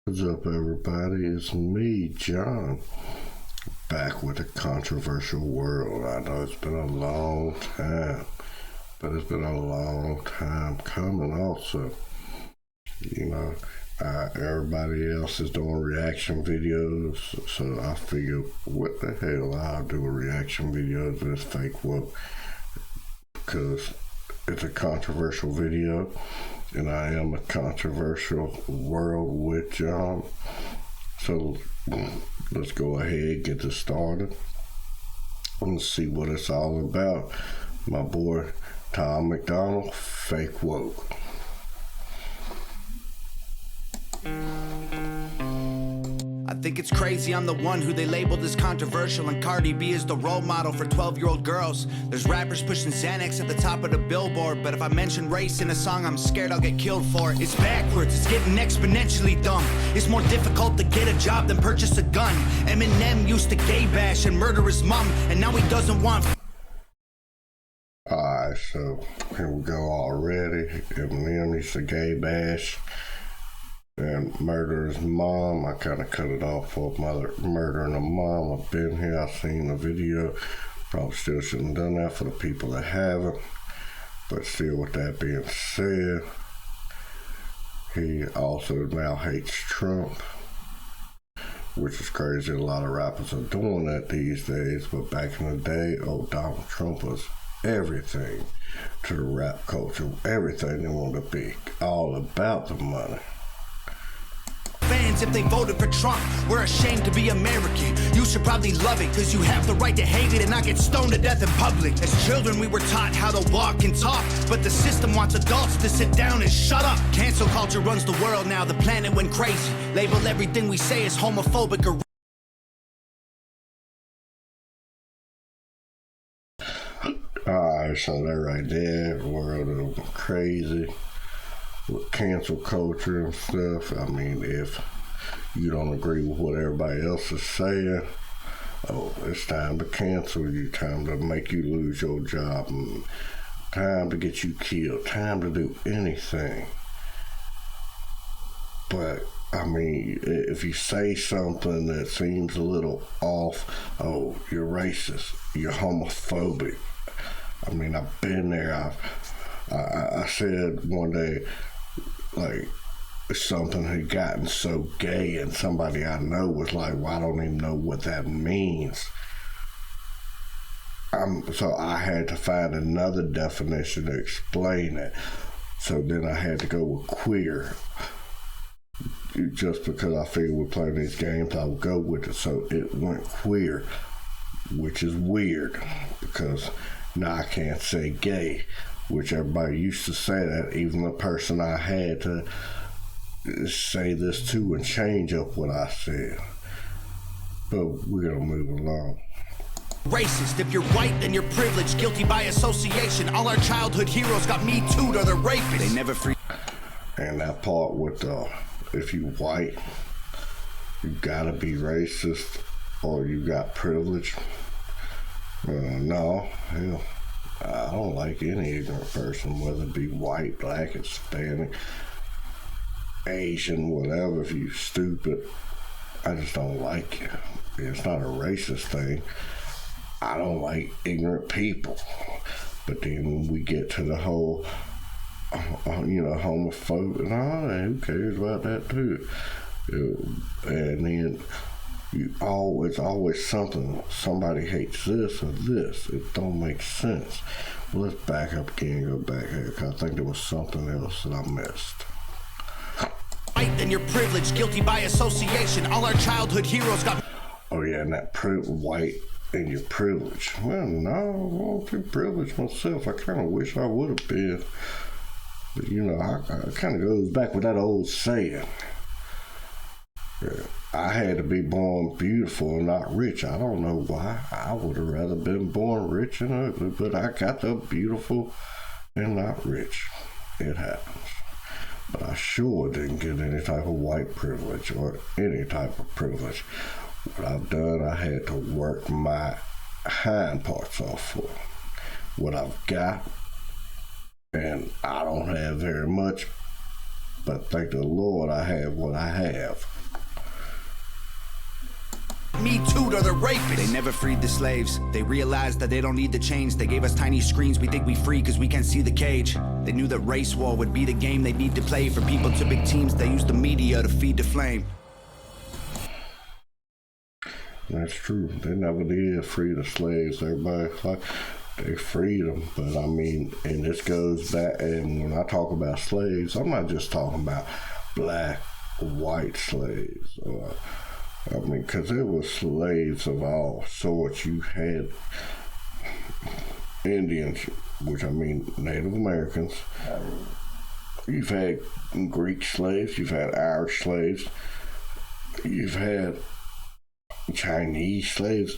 What's up, everybody? It's me, John, back with a controversial world. I know it's been a long time, but it's been a long time coming also. You know, everybody else is doing reaction videos, so I figured, what the hell, I'll do a reaction video to this fake woke, because it's a controversial video, and I am a controversial world with John. So let's go ahead, get this started, and see what it's all about. My boy Tom MacDonald, fake woke. I think it's crazy I'm the one who they labeled as controversial, and Cardi B is the role model for 12-year-old girls. There's rappers pushing Xanax at the top of the billboard, but if I mention race in a song, I'm scared I'll get killed for it. It's backwards, it's getting exponentially dumb. It's more difficult to get a job than purchase a gun. Eminem used to gay bash and murder his mom, and now he doesn't want... Alright, so here we go already. Eminem used to gay bash and murder his mom. I kind of cut it off for murdering a mom. I've been here, I've seen the video. Probably still shouldn't have done that for the people that haven't. But still, with that being said, he also now hates Trump, which is crazy. A lot of rappers are doing that these days, but back in the day, Donald Trump was everything to the rap culture. Everything they wanted to be, all about the money. Fans if they voted for Trump. We're ashamed to be American. You should probably love it, cause you have the right to hate it and not get stoned to death in public. As children we were taught how to walk and talk, but the system wants adults to sit down and shut up. Cancel culture runs the world now, the planet went crazy. Label everything we say as homophobic or... Alright, so that right there, the world is crazy with cancel culture and stuff. I mean, if you don't agree with what everybody else is saying, it's time to cancel you, time to make you lose your job, and time to get you killed, time to do anything. But I mean, if you say something that seems a little off, you're racist, you're homophobic. I mean, I've been there. I said one day, like, something had gotten so gay, and somebody I know was like, well, I don't even know what that means. So I had to find another definition to explain it. So then I had to go with queer. Just because I figured we're playing these games, I would go with it. So it went queer, which is weird, because now I can't say gay, which everybody used to say that. Even the person I had to say this to and change up what I said. But we're gonna move along. Racist, if you're white, then you're privileged, guilty by association. All our childhood heroes got me too'd or they're rapists. They never free. And that part with if you white, you gotta be racist or you got privilege. No, hell, I don't like any ignorant person, whether it be white, black, Hispanic, Asian, whatever. If you stupid, I just don't like you. It's not a racist thing. I don't like ignorant people. But then when we get to the whole, homophobic, who cares about that too? And then it's always something. Somebody hates this or this. It don't make sense. Well, let's back up again and go back here, because I think there was something else that I missed. White, then you're privileged, guilty by association. All our childhood heroes got... Oh yeah, and that white and your privilege. Well, no, I won't be privileged myself. I kind of wish I would have been. But I kind of goes back with that old saying. Yeah, I had to be born beautiful and not rich. I don't know why. I would have rather been born rich and ugly, but I got the beautiful and not rich. It happens. But I sure didn't get any type of white privilege or any type of privilege. What I've done, I had to work my hind parts off for. What I've got, and I don't have very much, but thank the Lord I have what I have. Me Too or the rapists. They never freed the slaves. They realized that they don't need the chains. They gave us tiny screens. We think we free because we can't see the cage. They knew that race war would be the game they need to play. For people to big teams, they use the media to feed the flame. That's true. They never did free the slaves. Everybody like they freed them, but I mean, and this goes back. And when I talk about slaves, I'm not just talking about black, white slaves. I mean, because there was slaves of all sorts. You had Indians, which I mean Native Americans. You've had Greek slaves. You've had Irish slaves. You've had Chinese slaves.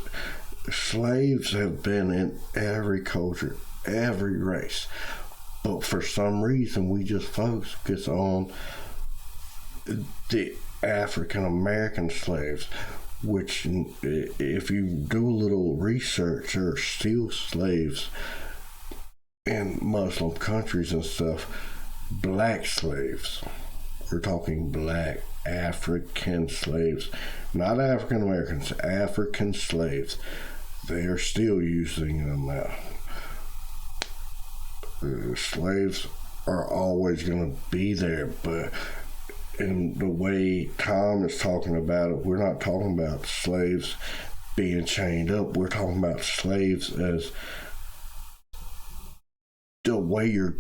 Slaves have been in every culture, every race. But for some reason, we just focus on the African American slaves, which, if you do a little research, are still slaves in Muslim countries and stuff. Black slaves. We're talking black African slaves, not African Americans, African slaves. They are still using them now. Slaves are always going to be there, but in the way Tom is talking about it, we're not talking about slaves being chained up. We're talking about slaves as the way your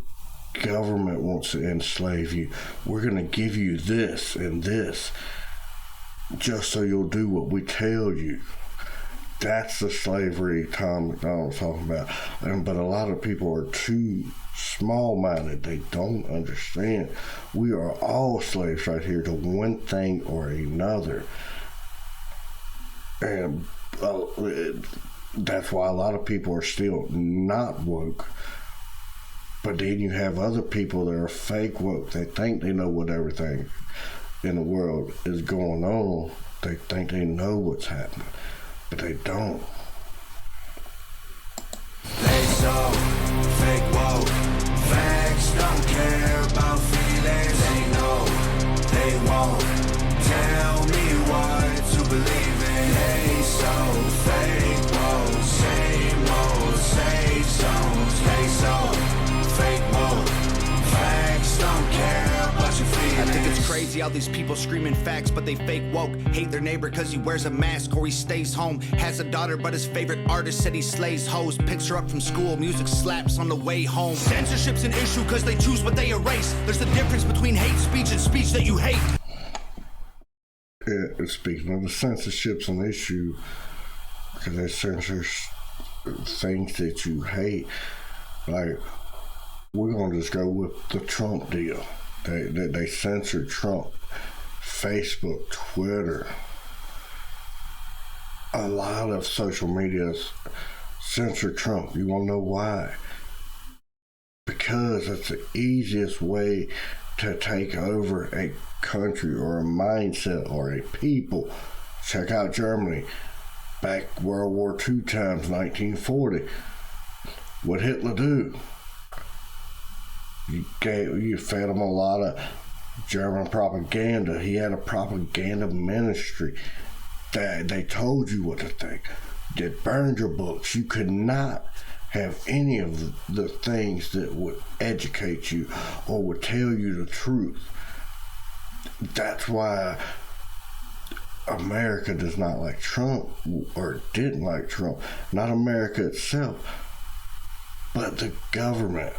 government wants to enslave you. We're going to give you this and this just so you'll do what we tell you. That's the slavery Tom MacDonald's talking about. But a lot of people are too small-minded. They don't understand. We are all slaves right here to one thing or another. And that's why a lot of people are still not woke. But then you have other people that are fake woke. They think they know what everything in the world is going on. They think they know what's happening, but they don't. They so fake woke. Facts don't care about feelings. They know they won't tell me what to believe in. They so fake woke. Same old safe zones. They so fake woke. Facts don't care about your feelings. I think it's crazy how these people screaming facts, but they fake woke. Hate their neighbor cause he wears a mask or he stays home. Has a daughter but his favorite artist said he slays hoes. Picks her up from school, music slaps on the way home. Censorship's an issue cause they choose what they erase. There's a difference between hate speech and speech that you hate. Yeah, speaking of the censorship's an issue because they censor things that you hate. Like, we're going to just go with the Trump deal. They censored Trump. Facebook, Twitter. A lot of social medias censor Trump. You want to know why? Because it's the easiest way to take over a country or a mindset or a people. Check out Germany. Back World War II times, 1940. What Hitler do? You fed him a lot of German propaganda. He had a propaganda ministry that they told you what to think. They burned your books. You could not have any of the things that would educate you or would tell you the truth. That's why America does not like Trump, or didn't like Trump. Not America itself, but the government.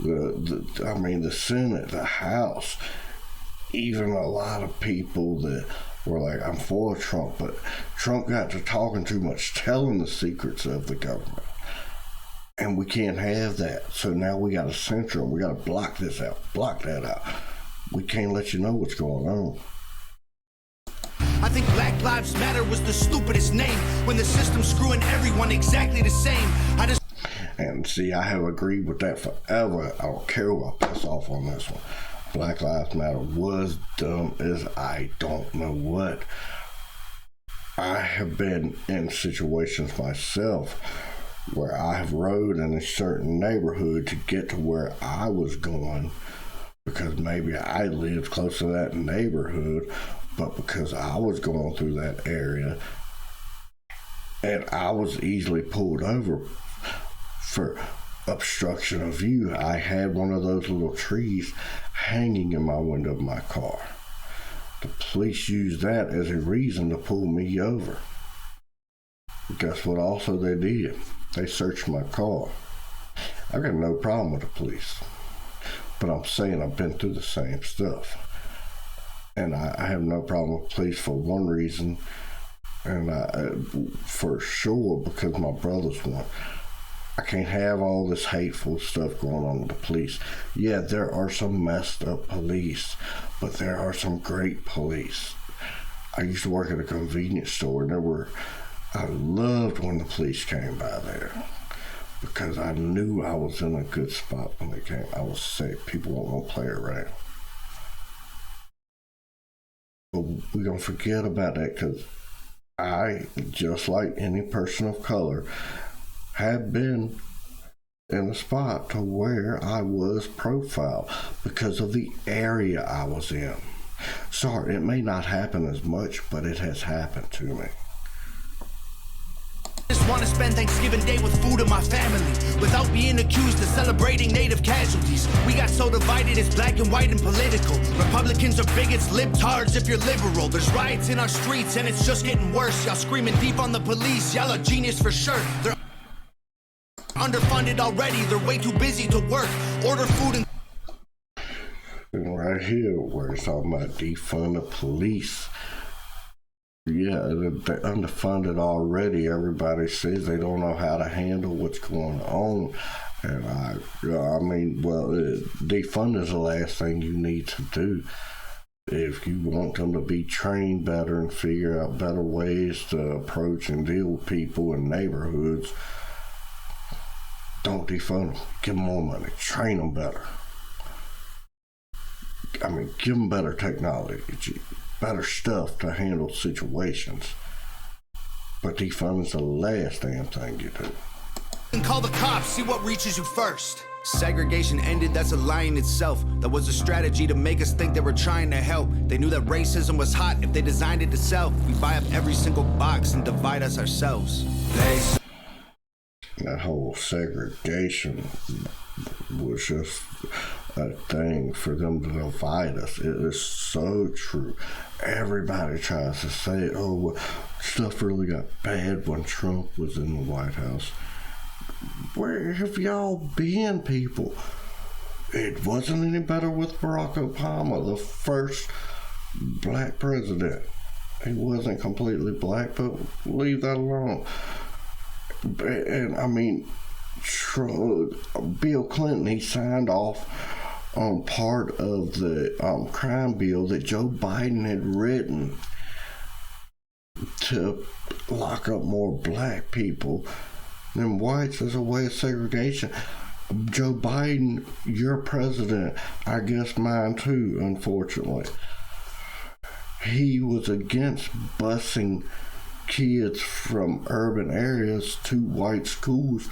The Senate, the House, even a lot of people that were like, I'm for Trump, but Trump got to talking too much, telling the secrets of the government. And we can't have that. So now we got to censor them. We got to block this out, block that out. We can't let you know what's going on. I think Black Lives Matter was the stupidest name when the system's screwing everyone exactly the same. And see, I have agreed with that forever. I don't care who I piss off on this one. Black Lives Matter was dumb as I don't know what. I have been in situations myself where I have rode in a certain neighborhood to get to where I was going because maybe I lived close to that neighborhood, But because I was going through that area and I was easily pulled over for obstruction of view, I had one of those little trees hanging in my window of my car. The police used that as a reason to pull me over. Guess what also they did? They searched my car. I got no problem with the police, but I'm saying I've been through the same stuff. And I have no problem with police for one reason, and for sure because my brother's one. I can't have all this hateful stuff going on with the police. Yeah, there are some messed up police, but there are some great police. I used to work at a convenience store, and I loved when the police came by there because I knew I was in a good spot when they came. I was safe. People weren't going to play around. But we're going to forget about that because I, just like any person of color, have been in a spot to where I was profiled because of the area I was in. Sorry, it may not happen as much, but it has happened to me. Just want to spend Thanksgiving Day with food and my family without being accused of celebrating native casualties. We got so divided, it's black and white and political. Republicans are bigots, libtards if you're liberal. There's riots in our streets and it's just getting worse. Y'all screaming deep on the police, y'all are genius for sure. They're underfunded already, they're way too busy to work. Order food and right here where it's talking about defund the police. Yeah, they're underfunded already. Everybody says they don't know how to handle what's going on. And defund is the last thing you need to do. If you want them to be trained better and figure out better ways to approach and deal with people in neighborhoods, don't defund them. Give them more money. Train them better. Give them better technology, better stuff to handle situations. But defund is the last damn thing you do. And call the cops, see what reaches you first. Segregation ended, that's a lie in itself. That was a strategy to make us think they were trying to help. They knew that racism was hot if they designed it to sell. We buy up every single box and divide us ourselves. That whole segregation was just a thing for them to divide us. It is so true. Everybody tries to say, oh, well, stuff really got bad when Trump was in the White House. Where have y'all been, people? It wasn't any better with Barack Obama, the first black president. He wasn't completely black, but leave that alone. And Bill Clinton, he signed off on part of the crime bill that Joe Biden had written to lock up more black people than whites as a way of segregation. Joe Biden, your president, I guess mine too, unfortunately. He was against busing kids from urban areas to white schools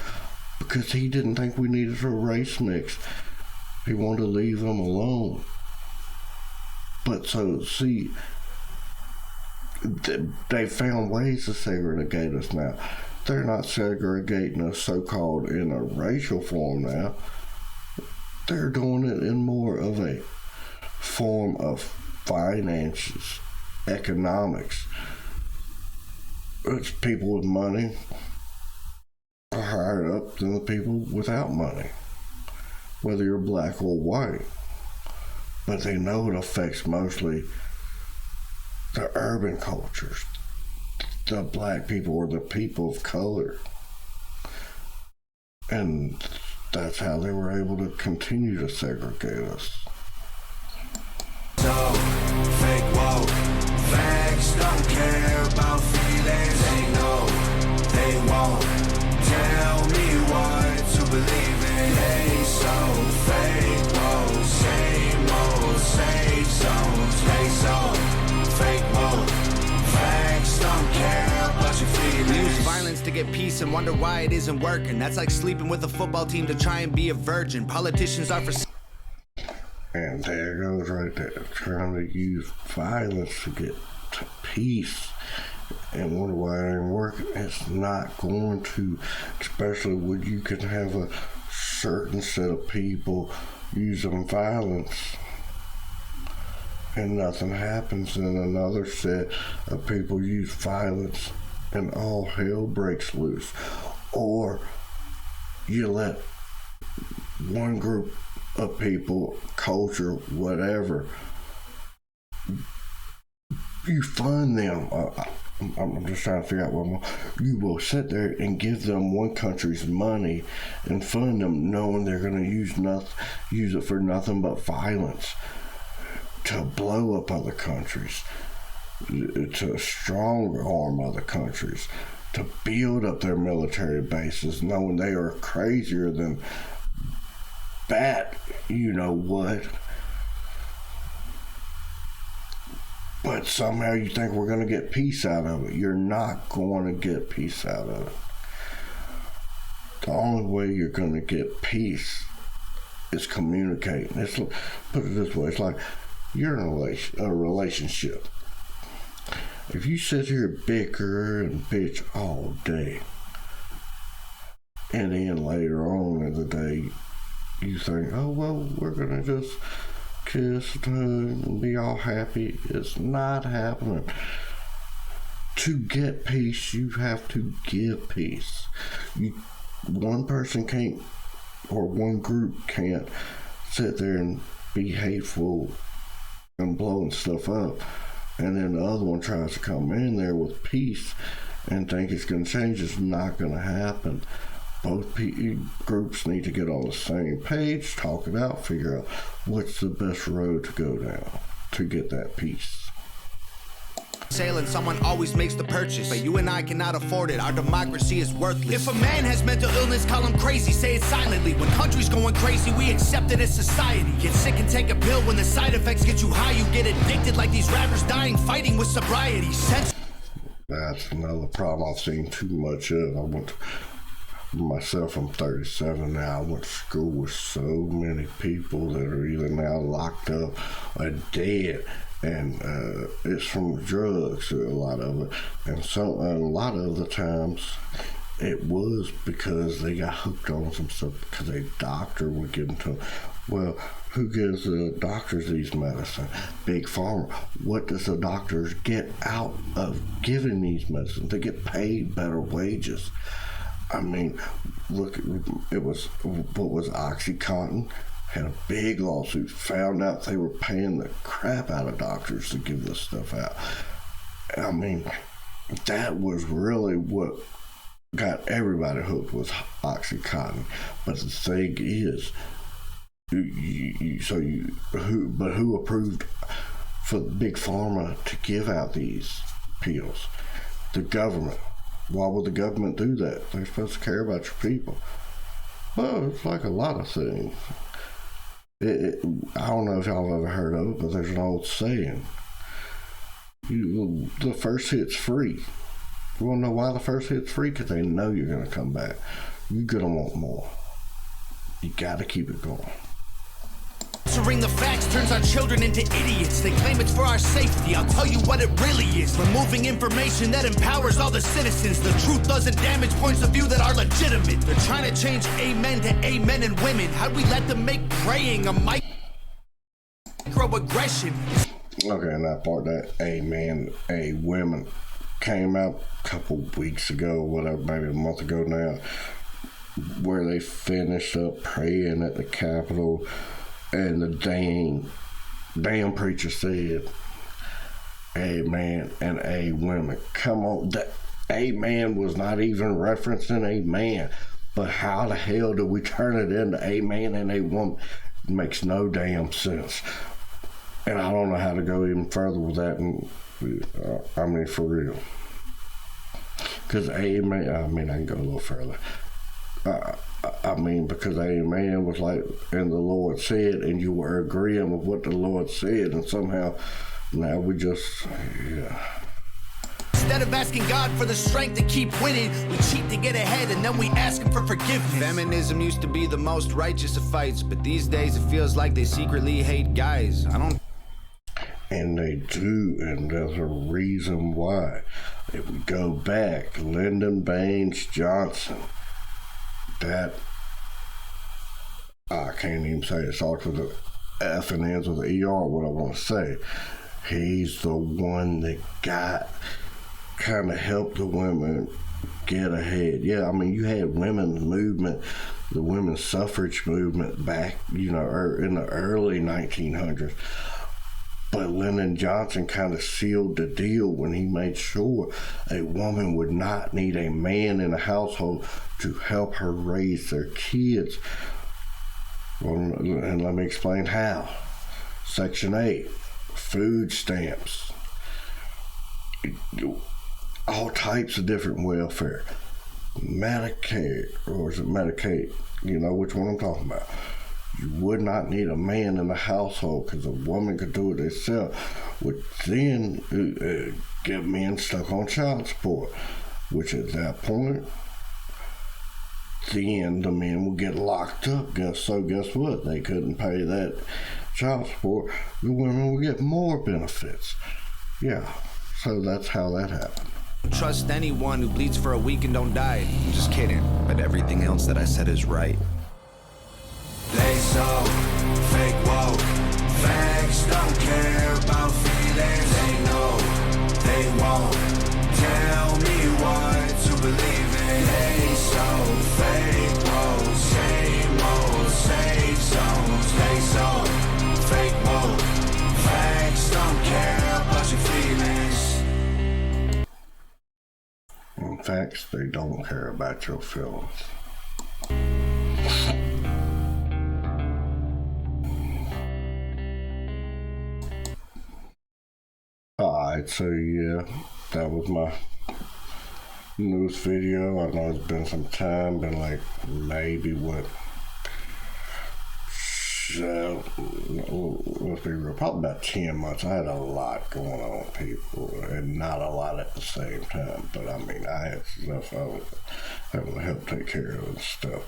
because he didn't think we needed a race mix. He wanted to leave them alone. But so, see, they found ways to segregate us now. They're not segregating us so-called in a racial form now. They're doing it in more of a form of finances, economics. It's people with money are higher up than the people without money, whether you're black or white. But they know it affects mostly the urban cultures, the black people or the people of color. And that's how they were able to continue to segregate us. So, fake woke, facts don't care about feelings. They know, they won't tell me what to believe in. They so fake woke, same old safe zones. They so fake woke, facts don't care about your feelings. We use violence to get peace and wonder why it isn't working. That's like sleeping with a football team to try and be a virgin. Politicians are for And there goes right there, trying to use violence to get to peace. And wonder why it ain't working. It's not going to, especially when you can have a certain set of people using violence and nothing happens, and another set of people use violence and all hell breaks loose. Or you let one group of people, culture, whatever, you fund them. I'm just trying to figure out what more. You will sit there and give them one country's money and fund them, knowing they're going to use it for nothing but violence, to blow up other countries, to strong arm other countries, to build up their military bases, knowing they are crazier than bat, you know what. But somehow you think we're going to get peace out of it. You're not going to get peace out of it. The only way you're going to get peace is communicating. Put it this way, it's like you're in a relationship. If you sit here bicker and bitch all day, and then later on in the day, you think, oh, well, we're going to just kiss and be all happy. It's not happening. To get peace, you have to give peace. One person can't, or one group can't sit there and be hateful and blowing stuff up, and then the other one tries to come in there with peace and think it's going to change. It's not going to happen. Both groups need to get on the same page, talk it out, figure out what's the best road to go down to get that peace. Sale and someone always makes the purchase, but you and I cannot afford it. Our democracy is worthless. If a man has mental illness, call him crazy, say it silently. When country's going crazy, we accept it as society. Get sick and take a pill. When the side effects get you high, you get addicted like these rappers dying fighting with sobriety. That's another problem I've seen too much of. Myself, I'm 37 now. I went to school with so many people that are either now locked up or dead, and it's from drugs, a lot of it, and a lot of the times it was because they got hooked on some stuff because a doctor would give them to them. Well, who gives the doctors these medicine? Big Pharma. What does the doctors get out of giving these medicines? They get paid better wages. I mean, look, what was OxyContin? Had a big lawsuit, found out they were paying the crap out of doctors to give this stuff out. I mean, that was really what got everybody hooked, was OxyContin. But the thing is, who approved for Big Pharma to give out these pills? The government. Why would the government do that? They're supposed to care about your people. Well, it's like a lot of things. I don't know if y'all have ever heard of it, but there's an old saying. The first hit's free. You want to know why the first hit's free? Because they know you're going to come back. You're going to want more. You got to keep it going. Answering the facts turns our children into idiots. They claim it's for our safety. I'll tell you what it really is. Removing information that empowers all the citizens. The truth doesn't damage points of view that are legitimate. They're trying to change amen to amen and women. How'd we let them make praying a microaggression? Okay, and that part, that amen, a women, came out a couple weeks ago, whatever, maybe a month ago now, where they finished up praying at the Capitol. And the damn preacher said, amen and a women. Come on, that amen was not even referencing a man. But how the hell do we turn it into a man and a woman? It makes no damn sense. And I don't know how to go even further with that. And I mean, for real. Because amen, I mean, I can go a little further. I mean, because amen was like, and the Lord said, and you were agreeing with what the Lord said, and somehow now we just, yeah. Instead of asking God for the strength to keep winning, we cheat to get ahead and then we ask him for forgiveness. Feminism used to be the most righteous of fights, but these days it feels like they secretly hate guys. I don't. And they do, and there's a reason why. If we go back, Lyndon Baines Johnson, that, I can't even say it starts with an F and ends with an ER, what I want to say. He's the one that kind of helped the women get ahead. Yeah, I mean, you had women's movement, the women's suffrage movement back, in the early 1900s. But Lyndon Johnson kind of sealed the deal when he made sure a woman would not need a man in the household to help her raise their kids. Well, and let me explain how. Section 8, food stamps, all types of different welfare. Medicaid, or is it Medicaid? You know which one I'm talking about. You would not need a man in the household because a woman could do it herself, which then get men stuck on child support, which at that point, then the men would get locked up. Guess what? They couldn't pay that child support. The women would get more benefits. Yeah, so that's how that happened. Trust anyone who bleeds for a week and don't die. I'm just kidding, but everything else that I said is right. They so fake woke. Facts don't care about feelings. They know they won't tell me what to believe in. They so fake woke. Same old safe zones. They so fake woke. Facts don't care about your feelings. In fact, they don't care about your feelings. Alright, so yeah, that was my news video. I know it's been some time, been like maybe let's be real, probably about 10 months. I had a lot going on, people, and not a lot at the same time. But I mean, I had stuff I was having to help take care of and stuff.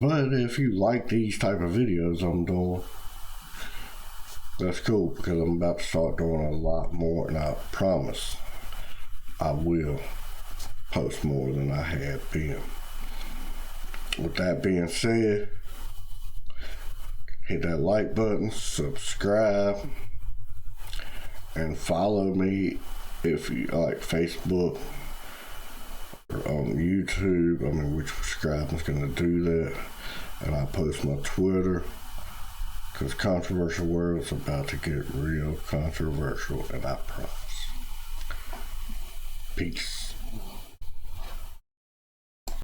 But if you like these type of videos I'm doing, that's cool, because I'm about to start doing a lot more, and I promise I will post more than I have been. With that being said, hit that like button, subscribe, and follow me if you like Facebook or on YouTube. I mean, which subscribing's gonna do that. And I post my Twitter, because Controversial World's about to get real controversial, and I promise. Peace.